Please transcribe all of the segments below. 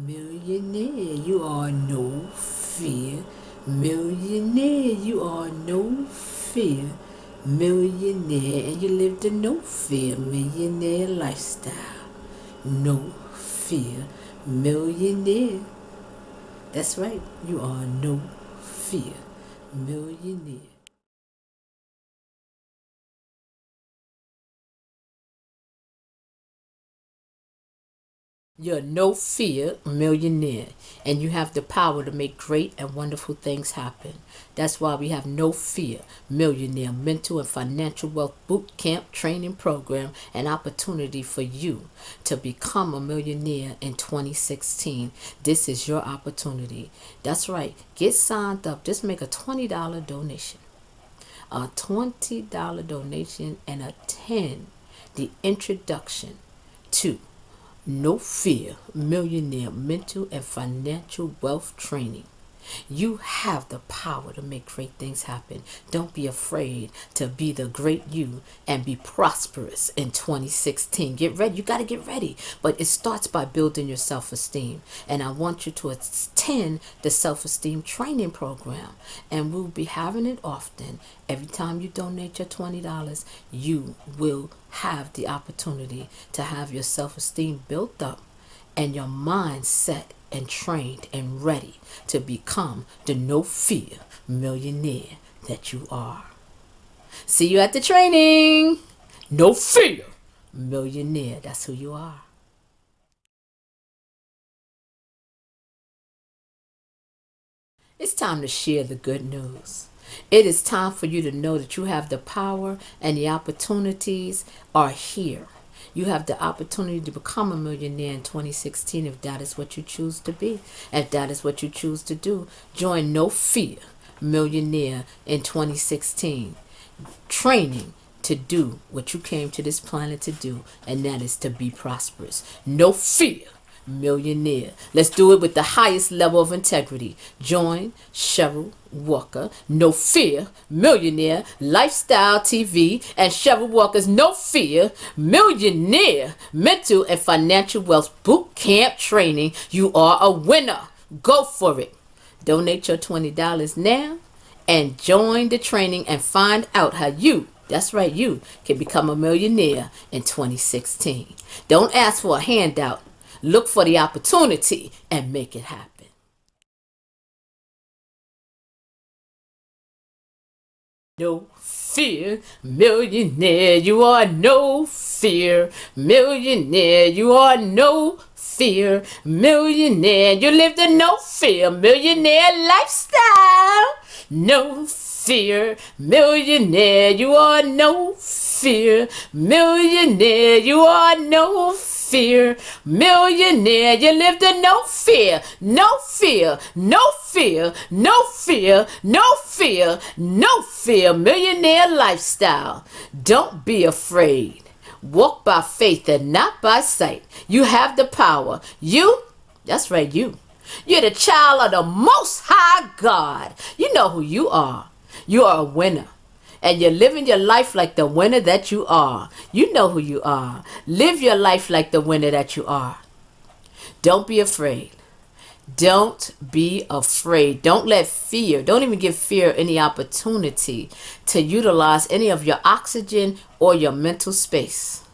Millionaire, you are no fear. Millionaire, you are no fear. Millionaire, and you live the no fear millionaire lifestyle. No fear millionaire. That's right, you are no fear millionaire. You're no fear millionaire, and you have the power to make great and wonderful things happen. That's why we have no fear millionaire mental and financial wealth boot camp training program, an opportunity for you to become a millionaire in 2016. This is your opportunity. That's right. Get signed up. Just make a $20 donation. A $20 donation and attend the introduction to no Fear Millionaire Mental and Financial Wealth Training. You have the power to make great things happen. Don't be afraid to be the great you and be prosperous in 2016. Get ready. You got to get ready. But it starts by building your self-esteem. And I want you to attend the self-esteem training program. And we'll be having it often. Every time you donate your $20, you will have the opportunity to have your self-esteem built up and your mind set and trained and ready to become the no fear millionaire that you are. See you at the training. No fear millionaire. That's who you are. It's time to share the good news. It is time for you to know that you have the power and the opportunities are here. You have the opportunity to become a millionaire in 2016 if that is what you choose to be. If that is what you choose to do, join No Fear Millionaire in 2016. Training to do what you came to this planet to do, and that is to be prosperous. No fear millionaire. Let's do it with the highest level of integrity. Join Sheryl Walker, No Fear Millionaire Lifestyle TV, and Sheryl Walker's No Fear Millionaire Mental and Financial Wealth Boot Camp Training. You are a winner. Go for it. Donate your $20 now and join the training and find out how that's right, you can become a millionaire in 2016. Don't ask for a handout. Look for the opportunity and make it happen. No fear millionaire. You are no fear millionaire. You are no fear millionaire. You live the no fear millionaire lifestyle. No fear millionaire. You are no fear millionaire. You are no fear millionaire. You live the no fear, no fear, no fear, no fear, no fear, no fear millionaire lifestyle. Don't be afraid. Walk by faith and not by sight. You have the power. That's right, you. You're the child of the Most High God. You know who you are. You are a winner. And you're living your life like the winner that you are. You know who you are. Live your life like the winner that you are. Don't be afraid. Don't be afraid. Don't let fear, don't even give fear any opportunity to utilize any of your oxygen or your mental space.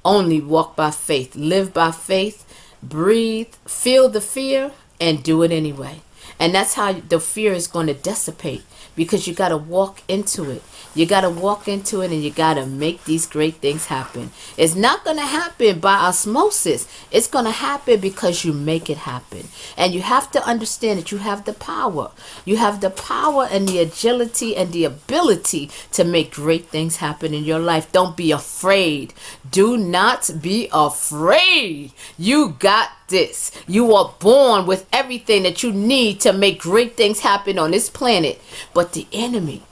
Only walk by faith. Live by faith. Breathe. Feel the fear and do it anyway. And that's how the fear is going to dissipate, because you got to walk into it. You got to walk into it and you got to make these great things happen. It's not going to happen by osmosis. It's going to happen because you make it happen. And you have to understand that you have the power. You have the power and the agility and the ability to make great things happen in your life. Don't be afraid. Do not be afraid. You got this. You are born with everything that you need to make great things happen on this planet. But the enemy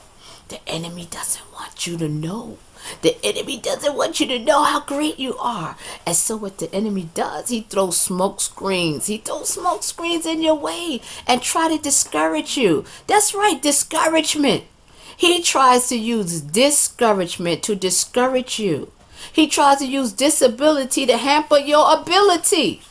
doesn't want you to know. The enemy doesn't want you to know how great you are. And so what the enemy does, he throws smoke screens. He throws smoke screens in your way and try to discourage you. That's right, discouragement. He tries to use discouragement to discourage you. He tries to use disability to hamper your ability.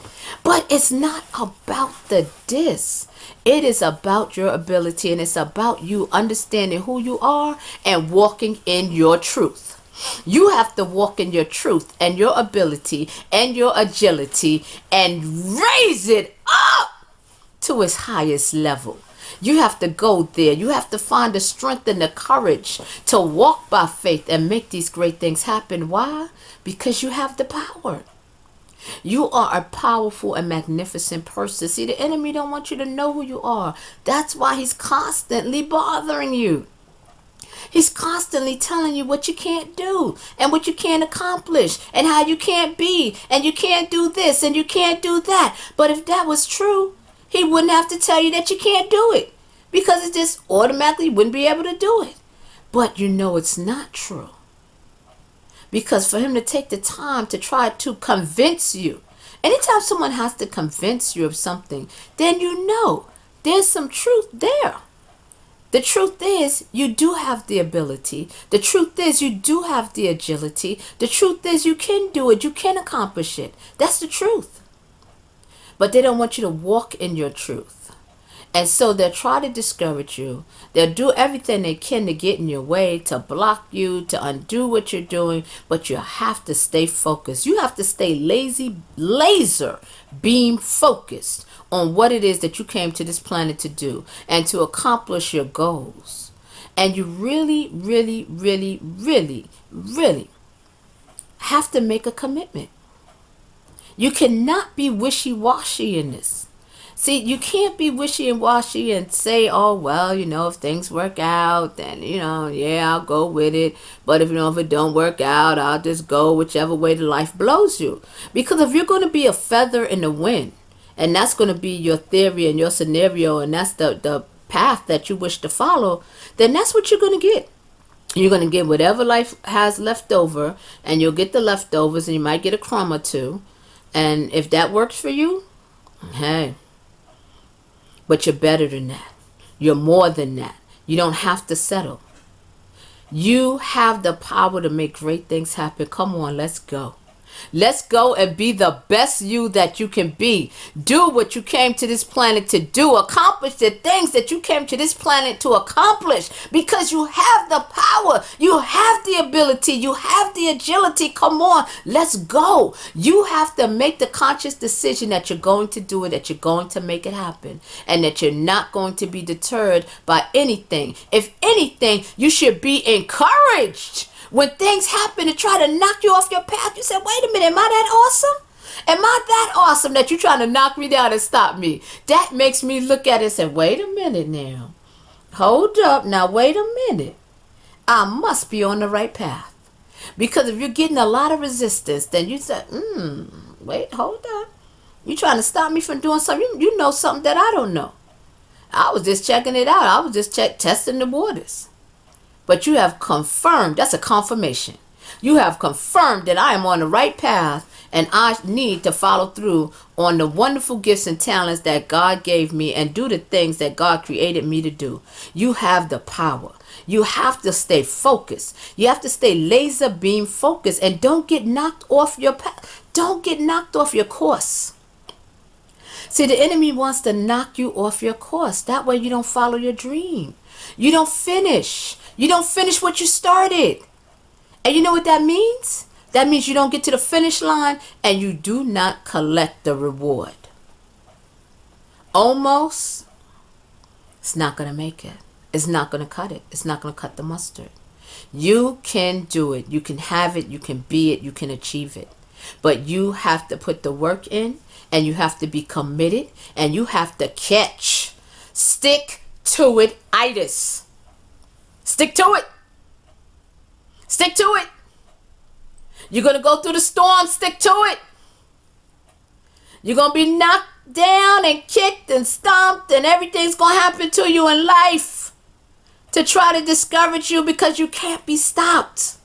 But it's not about the diss. It is about your ability, and it's about you understanding who you are and walking in your truth. You have to walk in your truth and your ability and your agility and raise it up to its highest level. You have to go there. You have to find the strength and the courage to walk by faith and make these great things happen. Why? Because you have the power. You are a powerful and magnificent person. See, the enemy don't want you to know who you are. That's why he's constantly bothering you. He's constantly telling you what you can't do and what you can't accomplish and how you can't be and you can't do this and you can't do that. But if that was true, he wouldn't have to tell you that you can't do it, because it just automatically wouldn't be able to do it. But you know it's not true. Because for him to take the time to try to convince you, anytime someone has to convince you of something, then you know there's some truth there. The truth is you do have the ability. The truth is you do have the agility. The truth is you can do it. You can accomplish it. That's the truth. But they don't want you to walk in your truth. And so they'll try to discourage you. They'll do everything they can to get in your way, to block you, to undo what you're doing. But you have to stay focused. You have to stay laser beam focused on what it is that you came to this planet to do and to accomplish your goals. And you really, really, really, really, really have to make a commitment. You cannot be wishy-washy in this. See, you can't be wishy-washy and say, oh, well, if things work out, then, yeah, I'll go with it. But if it don't work out, I'll just go whichever way the life blows you. Because if you're going to be a feather in the wind, and that's going to be your theory and your scenario, and that's the path that you wish to follow, then that's what you're going to get. You're going to get whatever life has left over, and you'll get the leftovers, and you might get a crumb or two. And if that works for you, hey. But you're better than that. You're more than that. You don't have to settle. You have the power to make great things happen. Come on, let's go. Let's go and be the best you that you can be. Do what you came to this planet to do. Accomplish the things that you came to this planet to accomplish, because you have the power. You have the ability. You have the agility. Come on, let's go. You have to make the conscious decision that you're going to do it, that you're going to make it happen, and that you're not going to be deterred by anything. If anything, you should be encouraged. When things happen to try to knock you off your path, you say, wait a minute, am I that awesome? Am I that awesome that you're trying to knock me down and stop me? That makes me look at it and say, wait a minute now. Hold up. Now, wait a minute. I must be on the right path. Because if you're getting a lot of resistance, then you say, wait, hold up. You're trying to stop me from doing something. You know something that I don't know. I was just checking it out. I was just testing the waters. But you have confirmed, that's a confirmation. You have confirmed that I am on the right path, and I need to follow through on the wonderful gifts and talents that God gave me and do the things that God created me to do. You have the power. You have to stay focused. You have to stay laser beam focused, and don't get knocked off your path. Don't get knocked off your course. See, the enemy wants to knock you off your course. That way you don't follow your dream. You don't finish. You don't finish what you started. And you know what that means? That means you don't get to the finish line and you do not collect the reward. Almost, it's not going to make it. It's not going to cut it. It's not going to cut the mustard. You can do it. You can have it. You can be it. You can achieve it. But you have to put the work in, and you have to be committed, and you have to catch. Stick to it, itis. Stick to it. Stick to it. You're going to go through the storm. Stick to it. You're going to be knocked down and kicked and stomped, and everything's going to happen to you in life to try to discourage you, because you can't be stopped.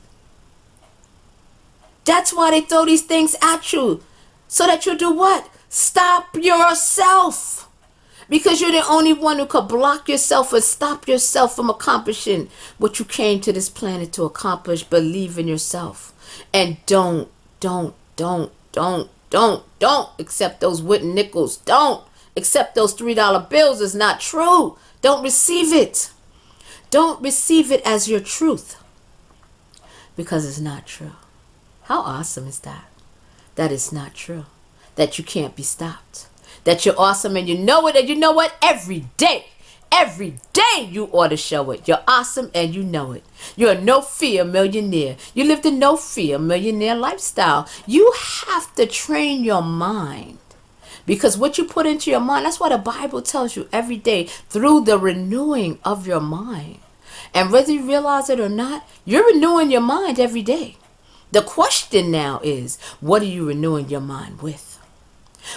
That's why they throw these things at you, so that you do what? Stop yourself. Because you're the only one who could block yourself or stop yourself from accomplishing what you came to this planet to accomplish. Believe in yourself. And don't Don't accept those wooden nickels. Don't accept those $3 bills. It's not true. Don't receive it. Don't receive it as your truth, because it's not true. How awesome is that? That it's not true. That you can't be stopped. That you're awesome and you know it, and you know what? Every day you ought to show it. You're awesome and you know it. You're a no fear millionaire. You live the no fear millionaire lifestyle. You have to train your mind, because what you put into your mind, that's what the Bible tells you every day, through the renewing of your mind. And whether you realize it or not, you're renewing your mind every day. The question now is, what are you renewing your mind with?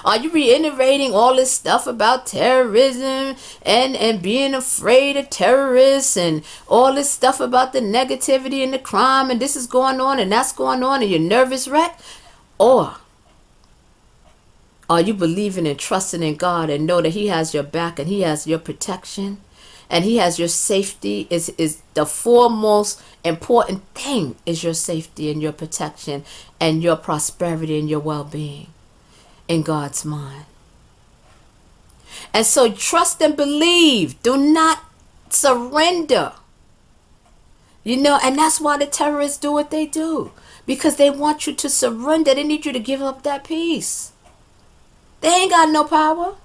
Are you reiterating all this stuff about terrorism and being afraid of terrorists and all this stuff about the negativity and the crime and this is going on and that's going on and you're nervous wreck? Or are you believing and trusting in God and know that He has your back and He has your protection and He has your safety? Is the foremost important thing, is your safety and your protection and your prosperity and your well-being in God's mind. And so trust and believe. Do not surrender. And that's why the terrorists do what they do, because they want you to surrender. They need you to give up that peace. They ain't got no power.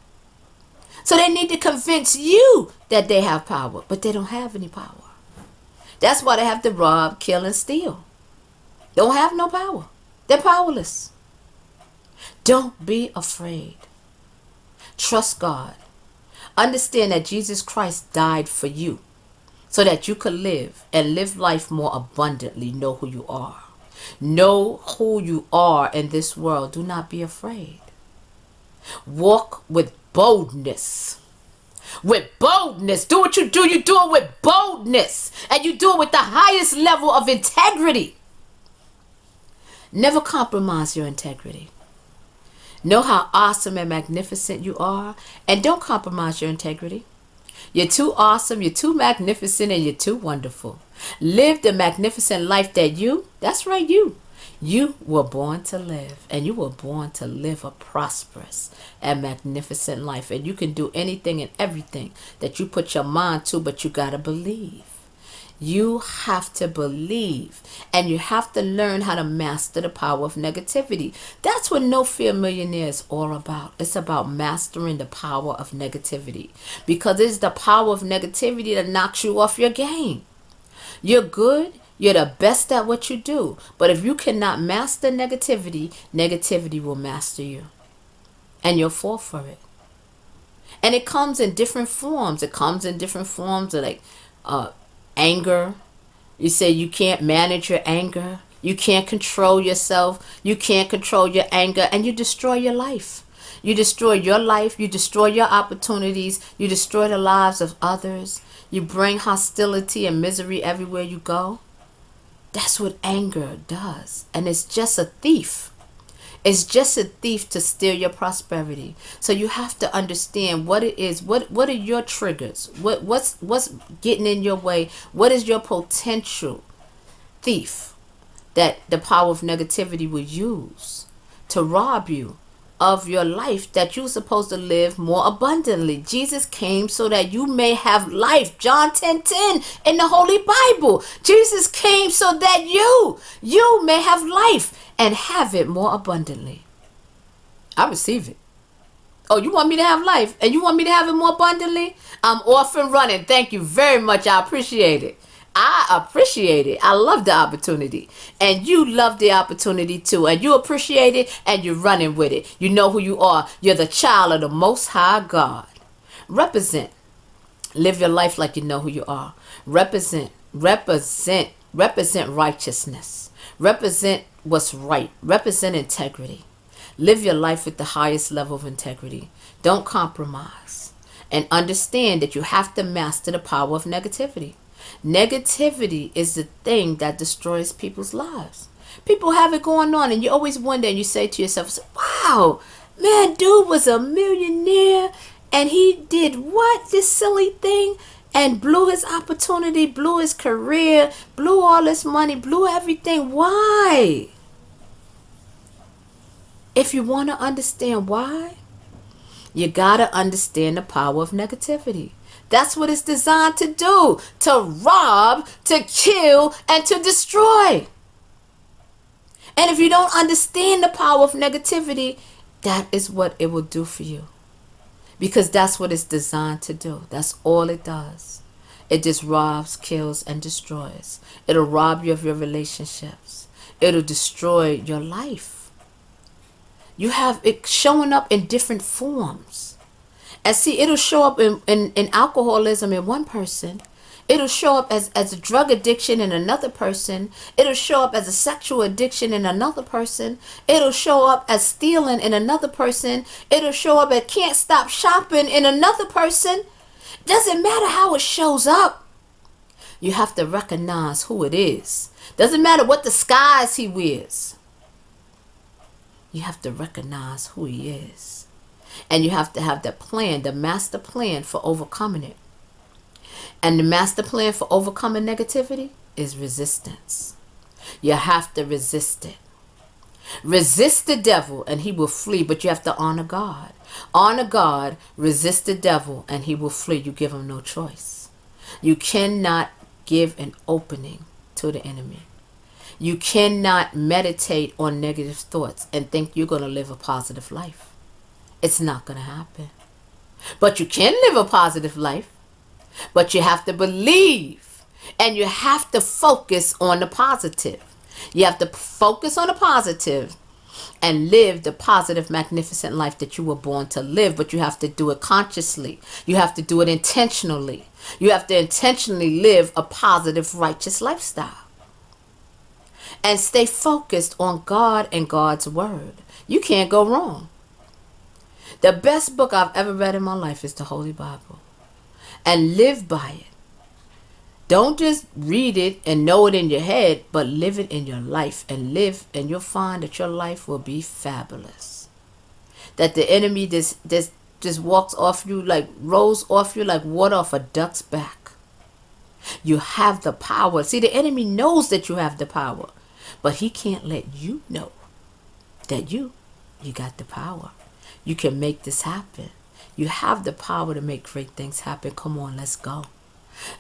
So they need to convince you that they have power, but they don't have any power. That's why they have to rob, kill, and steal. Don't have no power. They're powerless. Don't be afraid. Trust God. Understand that Jesus Christ died for you so that you could live and live life more abundantly. Know who you are. Know who you are in this world. Do not be afraid. Walk with boldness. With boldness. Do what you do. You do it with boldness. And you do it with the highest level of integrity. Never compromise your integrity. Know how awesome and magnificent you are, and don't compromise your integrity. You're too awesome, you're too magnificent, and you're too wonderful. Live the magnificent life that that's right, you were born to live, and you were born to live a prosperous and magnificent life. And you can do anything and everything that you put your mind to, but you gotta believe. You have to believe, and you have to learn how to master the power of negativity. That's what No Fear Millionaire is all about. It's about mastering the power of negativity, because it's the power of negativity that knocks you off your game. You're good. You're the best at what you do. But if you cannot master negativity, negativity will master you, and you'll fall for it. And it comes in different forms. It comes in different forms of anger. You say you can't manage your anger. You can't control yourself. You can't control your anger, and you destroy your life. You destroy your life. You destroy your opportunities. You destroy the lives of others. You bring hostility and misery everywhere you go. That's what anger does. And it's just a thief. It's just a thief to steal your prosperity. So you have to understand what it is. What are your triggers? What's getting in your way? What is your potential thief that the power of negativity will use to rob you of your life that you're supposed to live more abundantly? Jesus came so that you may have life. John 10:10 in the Holy Bible. Jesus came so that you may have life and have it more abundantly. I receive it. Oh, you want me to have life and you want me to have it more abundantly? I'm off and running. Thank you very much. I appreciate it. I appreciate it. I love the opportunity. And you love the opportunity too. And you appreciate it and you're running with it. You know who you are. You're the child of the Most High God. Represent. Live your life like you know who you are. Represent righteousness. Represent what's right. Represent integrity. Live your life with the highest level of integrity. Don't compromise. And understand that you have to master the power of negativity. Negativity is the thing that destroys people's lives. People have it going on, and you always wonder, and you say to yourself, wow, man, dude was a millionaire, and he did what? This silly thing? And blew his opportunity, blew his career, blew all his money, blew everything. Why? If you want to understand why, you got to understand the power of negativity. That's what it's designed to do. To rob, to kill, and to destroy. And if you don't understand the power of negativity, that is what it will do for you. Because that's what it's designed to do. That's all it does. It just robs, kills, and destroys. It'll rob you of your relationships. It'll destroy your life. You have it showing up in different forms. And see, it'll show up in alcoholism in one person. It'll show up as a drug addiction in another person. It'll show up as a sexual addiction in another person. It'll show up as stealing in another person. It'll show up as can't stop shopping in another person. Doesn't matter how it shows up. You have to recognize who it is. Doesn't matter what disguise he wears. You have to recognize who he is. And you have to have the plan, the master plan for overcoming it. And the master plan for overcoming negativity is resistance. You have to resist it. Resist the devil and he will flee, but you have to honor God. Honor God, resist the devil, and he will flee. You give him no choice. You cannot give an opening to the enemy. You cannot meditate on negative thoughts and think you're going to live a positive life. It's not going to happen. But you can live a positive life. But you have to believe, and you have to focus on the positive. You have to focus on the positive and live the positive, magnificent life that you were born to live. But you have to do it consciously. You have to do it intentionally. You have to intentionally live a positive, righteous lifestyle. And stay focused on God and God's word. You can't go wrong. The best book I've ever read in my life is the Holy Bible. And live by it. Don't just read it and know it in your head, but live it in your life and live, and you'll find that your life will be fabulous. That the enemy just walks off you, like rolls off you like water off a duck's back. You have the power. See, the enemy knows that you have the power, but he can't let you know that you got the power. You can make this happen. You have the power to make great things happen. Come on, let's go.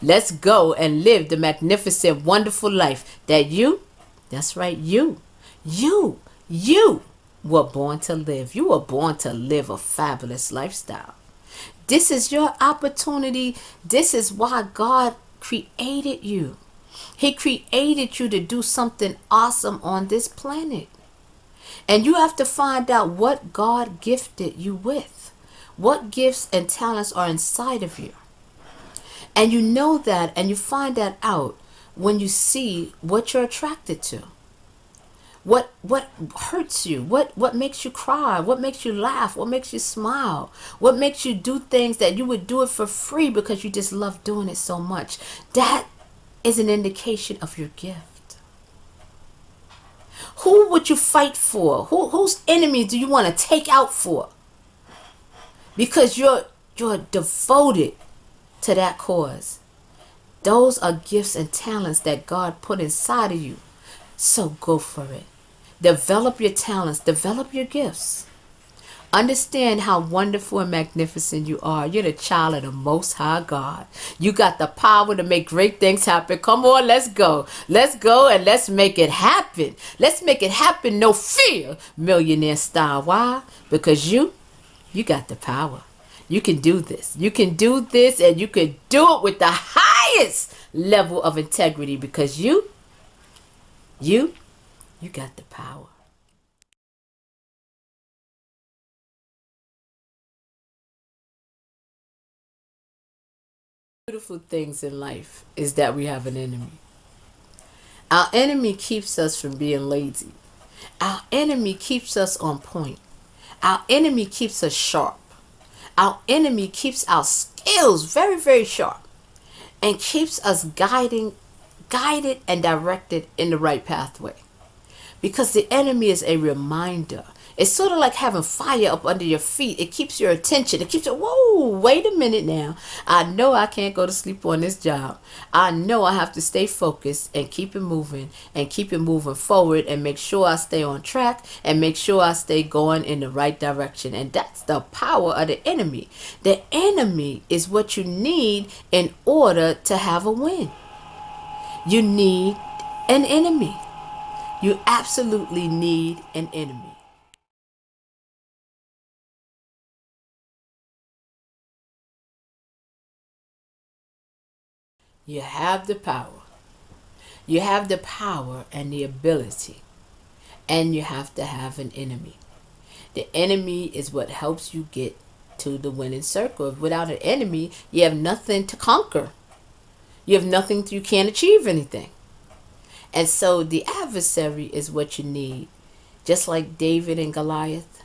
Let's go and live the magnificent, wonderful life that that's right, you were born to live. You were born to live a fabulous lifestyle. This is your opportunity. This is why God created you. He created you to do something awesome on this planet. And you have to find out what God gifted you with. What gifts and talents are inside of you. And you know that, and you find that out when you see what you're attracted to. What hurts you? What makes you cry? What makes you laugh? What makes you smile? What makes you do things that you would do it for free because you just love doing it so much? That is an indication of your gift. Who would you fight for? Whose enemies do you want to take out for? Because you're devoted to that cause. Those are gifts and talents that God put inside of you. So go for it. Develop your talents. Develop your gifts. Understand how wonderful and magnificent you are. You're the child of the Most High God. You got the power to make great things happen. Come on, let's go. Let's go and let's make it happen. Let's make it happen. No fear. Millionaire style. Why? Because you got the power. You can do this. You can do this, and you can do it with the highest level of integrity because you got the power. Beautiful things in life is that we have an enemy. Our enemy keeps us from being lazy. Our enemy keeps us on point. Our enemy keeps us sharp. Our enemy keeps our skills very, very sharp and keeps us guided and directed in the right pathway. Because the enemy is a reminder. It's sort of like having fire up under your feet. It keeps your attention. It keeps you, whoa, wait a minute now. I know I can't go to sleep on this job. I know I have to stay focused and keep it moving and keep it moving forward and make sure I stay on track and make sure I stay going in the right direction. And that's the power of the enemy. The enemy is what you need in order to have a win. You need an enemy. You absolutely need an enemy. You have the power. You have the power and the ability. And you have to have an enemy. The enemy is what helps you get to the winning circle. Without an enemy, you have nothing to conquer. You have nothing, you can't achieve anything. And so the adversary is what you need. Just like David and Goliath.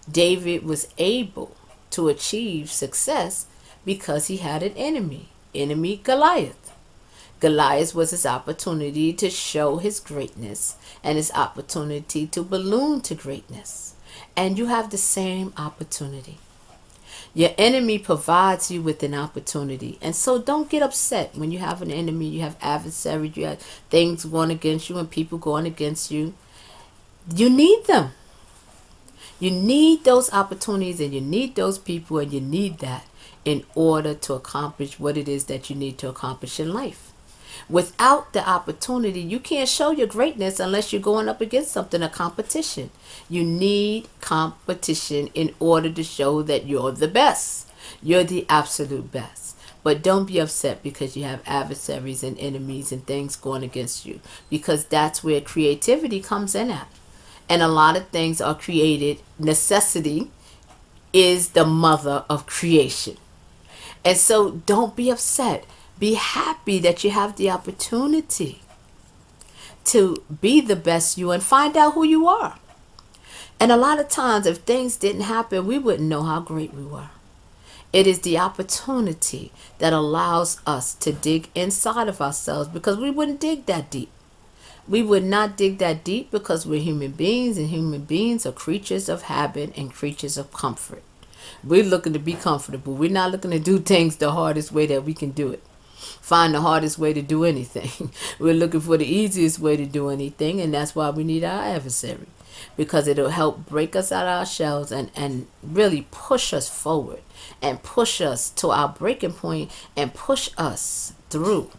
David was able to achieve success because he had an enemy. Enemy Goliath. Goliath was his opportunity to show his greatness and his opportunity to balloon to greatness. And you have the same opportunity. Your enemy provides you with an opportunity. And so don't get upset when you have an enemy, you have adversaries, you have things going against you and people going against you. You need them. You need those opportunities and you need those people and you need that in order to accomplish what it is that you need to accomplish in life. Without the opportunity, you can't show your greatness unless you're going up against something, a competition. You need competition in order to show that you're the best. You're the absolute best. But don't be upset because you have adversaries and enemies and things going against you, because that's where creativity comes in at. And a lot of things are created. Necessity is the mother of creation. And so don't be upset. Be happy that you have the opportunity to be the best you and find out who you are. And a lot of times, if things didn't happen, we wouldn't know how great we were. It is the opportunity that allows us to dig inside of ourselves, because we wouldn't dig that deep. We would not dig that deep because we're human beings, and human beings are creatures of habit and creatures of comfort. We're looking to be comfortable. We're not looking to do things the hardest way that we can do it. Find the hardest way to do anything. We're looking for the easiest way to do anything, and that's why we need our adversary, because it'll help break us out of our shells and really push us forward and push us to our breaking point and push us through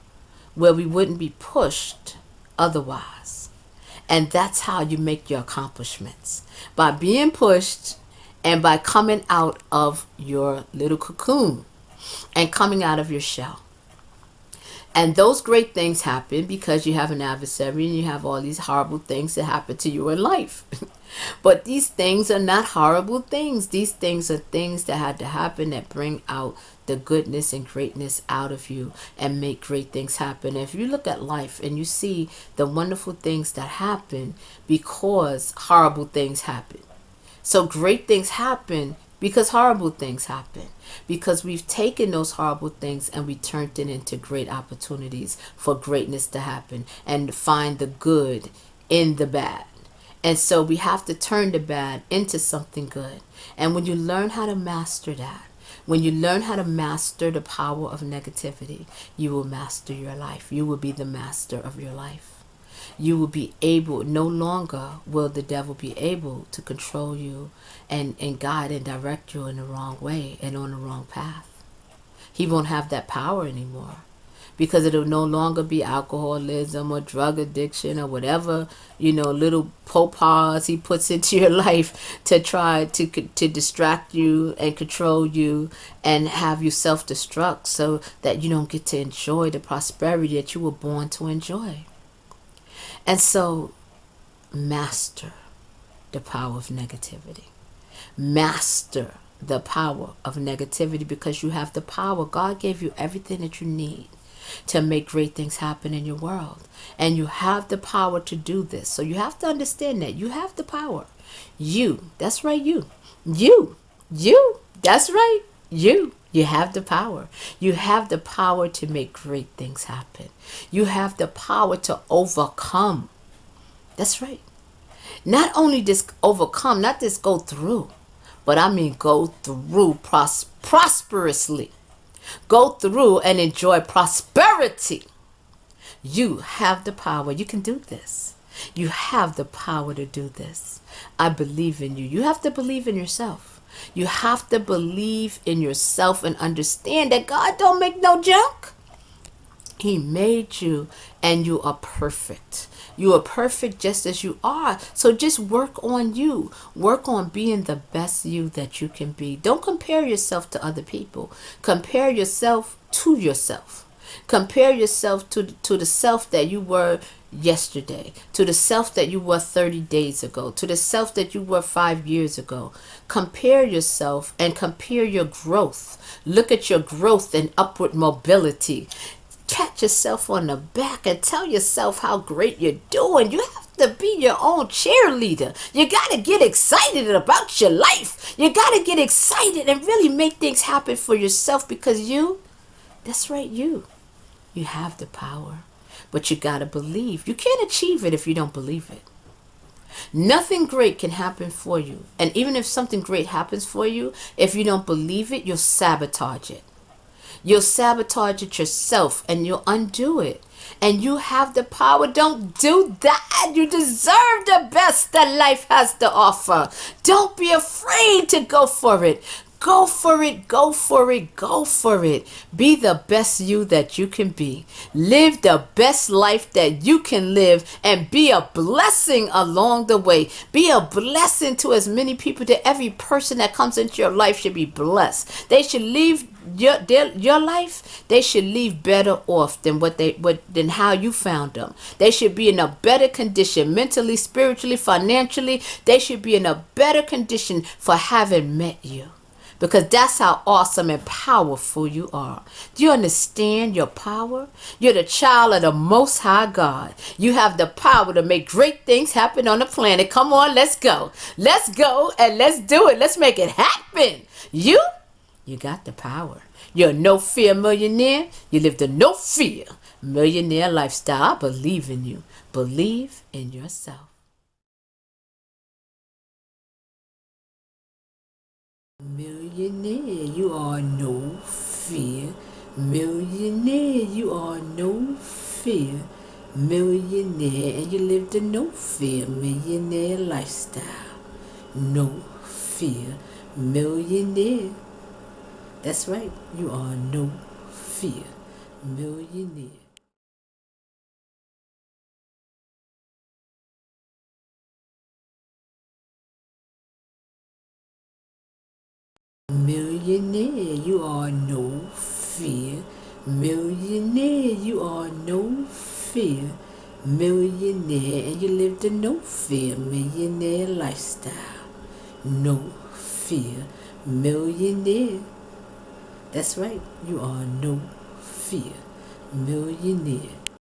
where we wouldn't be pushed otherwise. And that's how you make your accomplishments, by being pushed and by coming out of your little cocoon and coming out of your shell. And those great things happen because you have an adversary and you have all these horrible things that happen to you in life. But these things are not horrible things. These things are things that had to happen that bring out the goodness and greatness out of you and make great things happen. If you look at life and you see the wonderful things that happen because horrible things happen. So great things happen because horrible things happen. Because we've taken those horrible things and we turned it into great opportunities for greatness to happen and find the good in the bad. And so we have to turn the bad into something good. And when you learn how to master that, when you learn how to master the power of negativity, you will master your life. You will be the master of your life. You will be able, no longer will the devil be able to control you and guide and direct you in the wrong way and on the wrong path. He won't have that power anymore, because it'll no longer be alcoholism or drug addiction or whatever, little popas he puts into your life to try to distract you and control you and have you self-destruct so that you don't get to enjoy the prosperity that you were born to enjoy. And so, master the power of negativity. Master the power of negativity, because you have the power. God gave you everything that you need to make great things happen in your world. And you have the power to do this. So you have to understand that you have the power. You, that's right, you, that's right, you have the power. You have the power to make great things happen. You have the power to overcome. That's right. Not only just overcome, not just go through, but I mean go through prosperously. Go through and enjoy prosperity. You have the power. You can do this. You have the power to do this. I believe in you. You have to believe in yourself. You have to believe in yourself and understand that God don't make no junk. He made you and you are perfect. You are perfect just as you are. So just work on you. Work on being the best you that you can be. Don't compare yourself to other people. Compare yourself to yourself. Compare yourself to the self that you were yesterday, to the self that you were 30 days ago, to the self that you were 5 years ago. Compare yourself and compare your growth. Look at your growth and upward mobility. Pat yourself on the back and tell yourself how great you're doing. You have to be your own cheerleader. You got to get excited about your life. You got to get excited and really make things happen for yourself, because that's right, you have the power. But you got to believe. You can't achieve it if you don't believe it. Nothing great can happen for you. And even if something great happens for you, if you don't believe it, you'll sabotage it. You'll sabotage it yourself and you'll undo it. And you have the power. Don't do that. You deserve the best that life has to offer. Don't be afraid to go for it. Go for it, go for it, go for it. Be the best you that you can be. Live the best life that you can live and be a blessing along the way. Be a blessing to as many people. To every person that comes into your life should be blessed. They should leave your life. They should leave better off than how you found them. They should be in a better condition mentally, spiritually, financially. They should be in a better condition for having met you. Because that's how awesome and powerful you are. Do you understand your power? You're the child of the Most High God. You have the power to make great things happen on the planet. Come on, let's go. Let's go and let's do it. Let's make it happen. You got the power. You're a no fear millionaire. You live the no fear millionaire lifestyle. I believe in you. Believe in yourself. Millionaire, you are no fear. Millionaire, you are no fear. Millionaire, and you live the no fear millionaire lifestyle. No fear millionaire. That's right, you are no fear millionaire. Millionaire, you are no fear. Millionaire, you are no fear. Millionaire, and you live the no fear millionaire lifestyle. No fear millionaire. That's right, you are no fear millionaire.